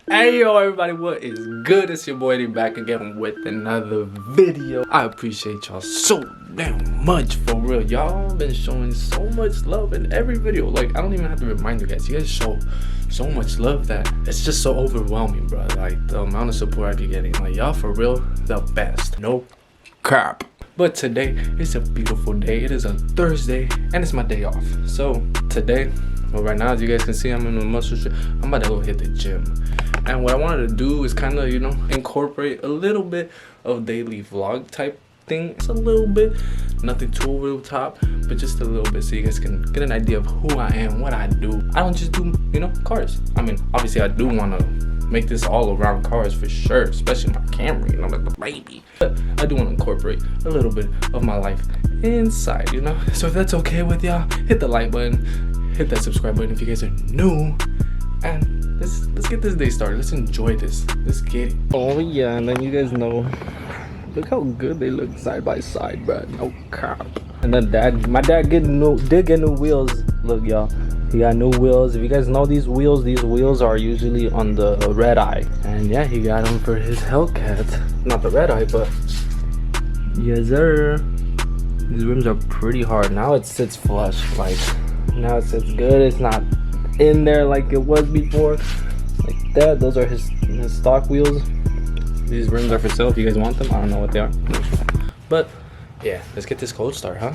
Hey yo everybody, what is good? It's your boy D back again with another video. I appreciate y'all so damn much, for real. Y'all been showing so much love in every video. Like, I don't even have to remind you guys. You guys show so much love that it's just so overwhelming, bro. Like, the amount of support I be getting. Like, y'all for real, the best. No crap. But today is a beautiful day. It is a Thursday and it's my day off. So today, well, right now, as you guys can see, I'm in a muscle shirt. I'm about to go hit the gym. And what I wanted to do is kind of, you know, incorporate a little bit of daily vlog type thing. It's a little bit, nothing too over the top, but just a little bit so you guys can get an idea of who I am, what I do. I don't just do, you know, cars. I mean, obviously I do want to make this all around cars for sure, especially my Camry, you know, like the baby. But I do want to incorporate a little bit of my life inside, you know. So if that's okay with y'all, hit the like button, hit that subscribe button if you guys are new, and let's get this day started. Let's enjoy this. Let's get it. Oh yeah, and then you guys know, look how good they look side by side, bro. No cap. And then my dad did get new wheels. Look, y'all, he got new wheels. If you guys know these wheels are usually on the red eye, and yeah, he got them for his Hellcat. Not the red eye, but yes sir. These rims are pretty hard. Now it sits flush. Like, now it sits good. It's not in there like it was before, like that. Those are his stock wheels. These rims are for sale if you guys want them. I don't know what they are, but yeah, let's get this cold start, huh?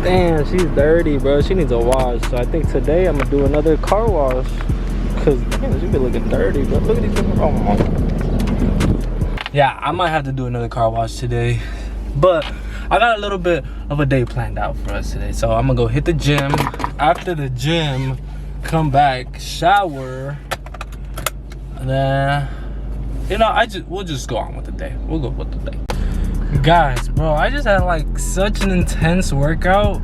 Damn, she's dirty, bro. She needs a wash. So I think today I'm gonna do another car wash. Cause damn, she be looking dirty, bro. Look at these things. Oh my. Yeah, I might have to do another car wash today. But I got a little bit of a day planned out for us today. So I'm gonna go hit the gym. After the gym, come back, shower, and then, you know, we'll just go on with the day. We'll go with the day. Guys, bro, I just had like such an intense workout,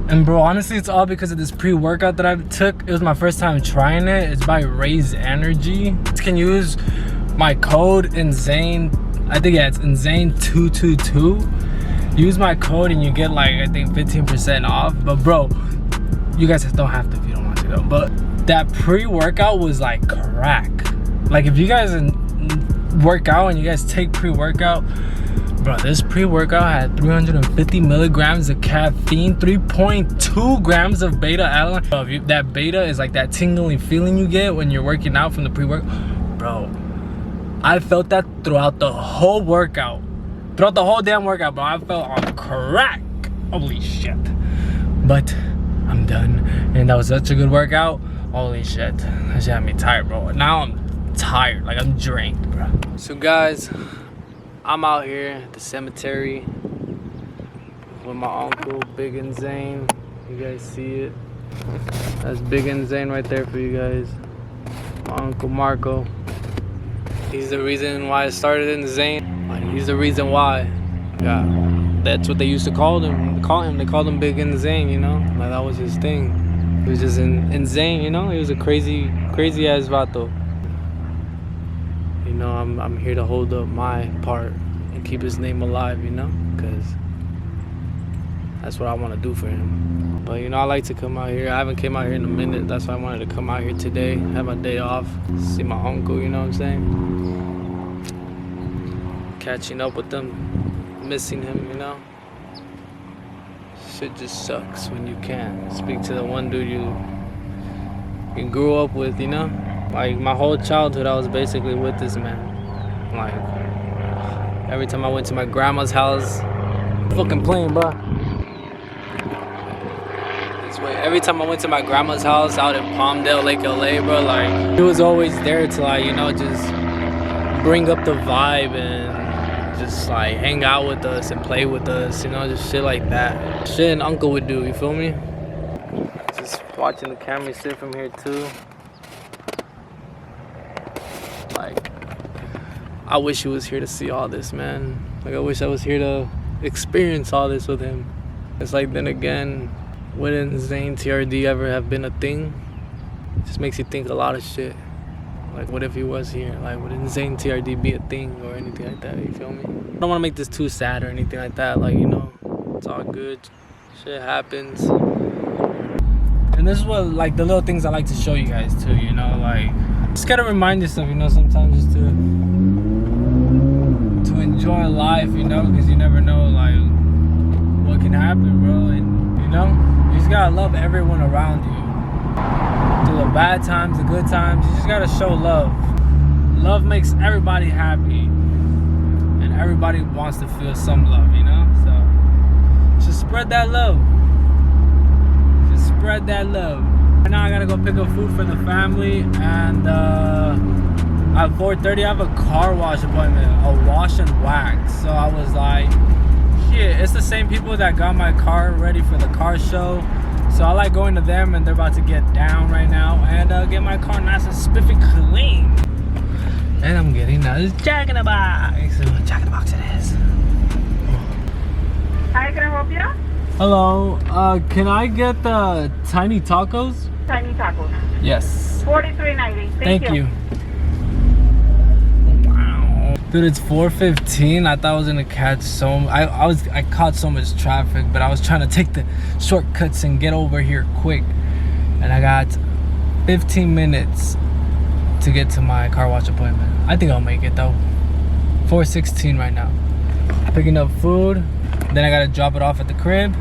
and bro, honestly, it's all because of this pre-workout that I took. It was my first time trying it. It's by Raise Energy. You can use my code InZaNe. I think, yeah, it's InZaNe 222. Use my code and you get like, I think, 15% off. But bro, you guys don't have to if you don't want to though. But that pre-workout was like crack. Like, if you guys work out and you guys take pre-workout, bro, this pre-workout had 350 milligrams of caffeine, 3.2 grams of beta-alanine. That beta is like that tingling feeling you get when you're working out from the pre-workout. Bro, I felt that throughout the whole workout. Throughout the whole damn workout, bro. I felt on crack. Holy shit. But I'm done. And that was such a good workout. Holy shit. That shit had me tired, bro. Now I'm tired. Like, I'm drained, bro. So, guys, I'm out here at the cemetery with my uncle, Big InZaNe. You guys see it? That's Big InZaNe right there for you guys. My uncle Marco. He's the reason why I started InZaNe. He's the reason why. Yeah, that's what they used to call him. They called him Big InZaNe, you know? Like, that was his thing. He was just insane, you know? He was a crazy ass vato. You know, I'm here to hold up my part and keep his name alive, you know, because that's what I want to do for him. But, you know, I like to come out here. I haven't came out here in a minute. That's why I wanted to come out here today, have my day off, see my uncle, you know what I'm saying? Catching up with them, missing him, you know? Shit just sucks when you can't speak to the one dude you grew up with, you know? Like, my whole childhood, I was basically with this man. Like, every time I went to my grandma's house, fucking playing, bro. This way, every time I went to my grandma's house out in Palmdale, Lake LA, bro, like, he was always there to, like, you know, just bring up the vibe and just, like, hang out with us and play with us, you know, just shit like that. Shit an uncle would do, you feel me? Just watching the Camry sit from here, too. Like, I wish he was here to see all this, man. Like, I wish I was here to experience all this with him. It's like, then again, wouldn't InZaNe TRD ever have been a thing? It just makes you think a lot of shit. Like, what if he was here? Like, would InZaNe TRD be a thing or anything like that? You feel me? I don't want to make this too sad or anything like that. Like, you know, it's all good. Shit happens. And this is what, like, the little things I like to show you guys too, you know, like, just gotta remind yourself, you know, sometimes just to enjoy life, you know, because you never know, like, what can happen, bro. And, you know, you just gotta love everyone around you. Through the bad times, the good times, you just gotta show love. Love makes everybody happy. And everybody wants to feel some love, you know? So, just spread that love. Just spread that love. Right now I gotta go pick up food for the family, and at 4:30 I have a car wash appointment, a wash and wax. So I was like, shit, it's the same people that got my car ready for the car show. So I like going to them, and they're about to get down right now and get my car nice and spiffy clean. And I'm getting this Jack in the Box. Jack in the Box it is. Hi, can I help you? Hello, can I get the tiny tacos? Tiny tacos. Yes. $43.90. Thank you. Wow. Dude, it's 4:15. I thought I was gonna catch I caught so much traffic, but I was trying to take the shortcuts and get over here quick. And I got 15 minutes to get to my car wash appointment. I think I'll make it though. 4:16 right now. Picking up food, then I gotta drop it off at the crib.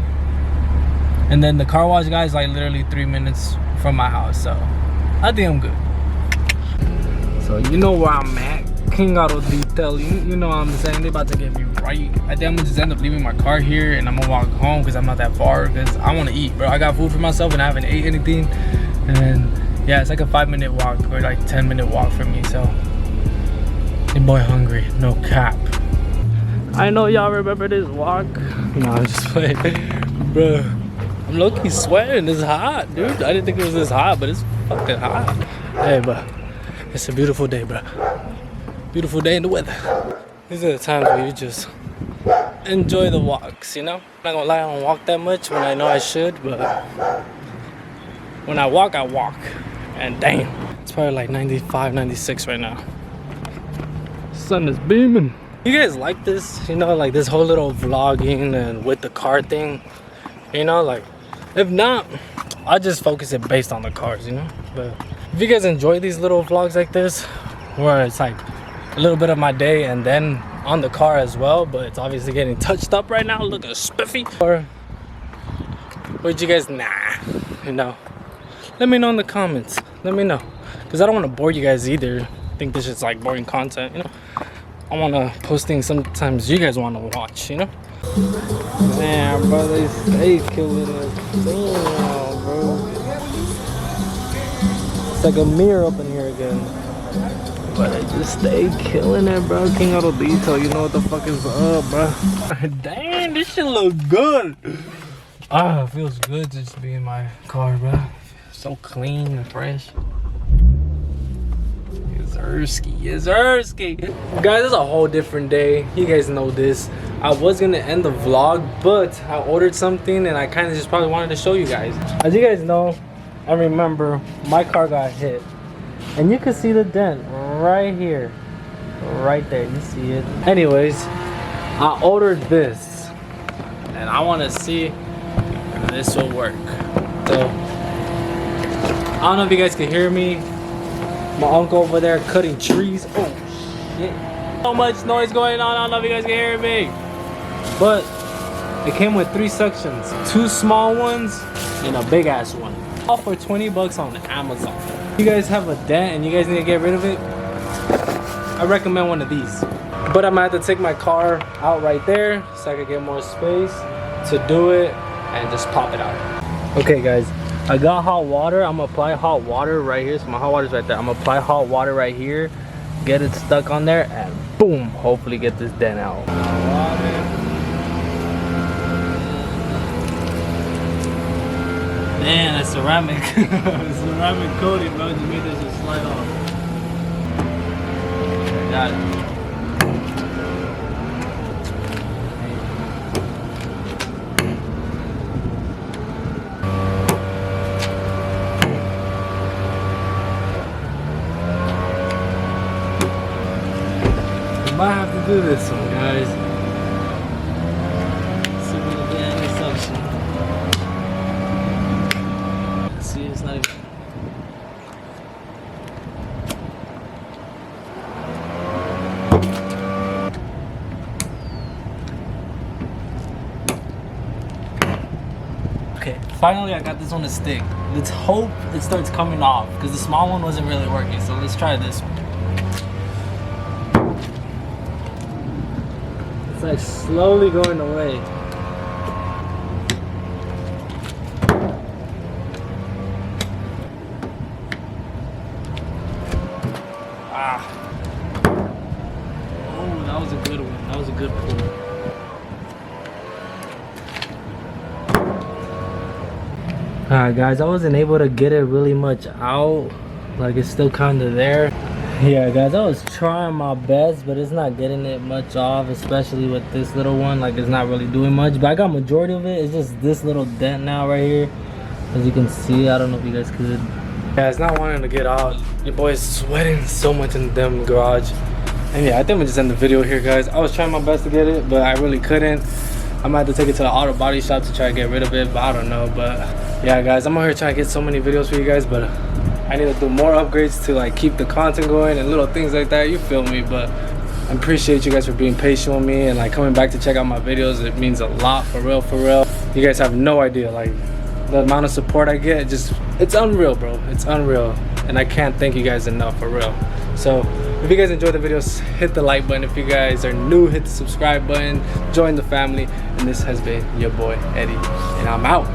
And then the car wash guy is like literally 3 minutes from my house, so I think I'm good. So you know where I'm at, King Auto Detail. You know what I'm saying, they about to get me right. I think I'm gonna just end up leaving my car here, and I'm gonna walk home because I'm not that far, because I want to eat, bro. I got food for myself and I haven't ate anything. And yeah, it's like a 5-minute walk or like 10-minute walk for me, so your boy hungry, no cap. I know y'all remember this walk. No, I'm just playing. Bro, I'm low-key sweating. It's hot, dude. I didn't think it was this hot, but it's fucking hot. Hey, bro, it's a beautiful day, bro. Beautiful day in the weather. These are the times where you just enjoy the walks, you know? I'm not gonna lie, I don't walk that much when I know I should, but when I walk, I walk. And damn, it's probably like 95, 96 right now. Sun is beaming. You guys like this? You know, like this whole little vlogging and with the car thing? You know, like, if not, I'll just focus it based on the cars, you know? But if you guys enjoy these little vlogs like this, where it's like a little bit of my day and then on the car as well, but it's obviously getting touched up right now, looking spiffy, or would you guys, you know? Let me know in the comments. Let me know, because I don't want to bore you guys either. I think this is like boring content, you know? I want to post things sometimes you guys want to watch, you know? Man, bro, they stay killing it. Damn, bro. It's like a mirror up in here again. But they just stay killing it, bro. King Auto Detail, you know what the fuck is up, bro. Damn, this shit look good. Ah, it feels good just to be in my car, bro. So clean and fresh. Yerzerski. Guys, it's a whole different day. You guys know this. I was gonna end the vlog, but I ordered something and I kind of just probably wanted to show you guys. As you guys know and remember, my car got hit, and you can see the dent right here, right there. You see it. Anyways, I ordered this, and I want to see if this will work. So I don't know if you guys can hear me. My uncle over there cutting trees. Oh shit. So much noise going on. I don't know if you guys can hear me. But it came with 3 sections. 2 small ones and a big ass one. All for 20 bucks on Amazon. If you guys have a dent and you guys need to get rid of it, I recommend one of these. But I'm gonna have to take my car out right there so I can get more space to do it and just pop it out. Okay guys, I got hot water. I'm gonna apply hot water right here. So my hot water's right there. I'm gonna apply hot water right here, get it stuck on there, and boom, hopefully get this dent out. Man, that's ceramic. Ceramic coating, bro. Just made this just slide off. Got it. might have to do this one, guys. See if we can get any suction. See, it's not even. Okay, finally I got this on the stick. Let's hope it starts coming off because the small one wasn't really working. So let's try this one. It's like slowly going away. Ah. Oh, that was a good one. That was a good pull. Alright guys, I wasn't able to get it really much out. Like it's still kind of there. Yeah guys, I was trying my best, but it's not getting it much off, especially with this little one. Like it's not really doing much, but I got majority of it. It's just this little dent now right here. As you can see, I don't know if you guys could. Yeah, it's not wanting to get out. Your boy is sweating so much in the damn garage. And yeah, I think I'm gonna just end the video here, guys. I was trying my best to get it, but I really couldn't. I might have to take it to the auto body shop to try to get rid of it, but I don't know. But yeah guys, I'm out here trying to get so many videos for you guys, but I need to do more upgrades to like keep the content going and little things like that, you feel me. But I appreciate you guys for being patient with me and like coming back to check out my videos. It means a lot, for real, for real. You guys have no idea, like the amount of support I get, just it's unreal, bro. It's unreal, and I can't thank you guys enough, for real. So if you guys enjoyed the videos, hit the like button. If you guys are new, hit the subscribe button, join the family. And this has been your boy Eddie, and I'm out.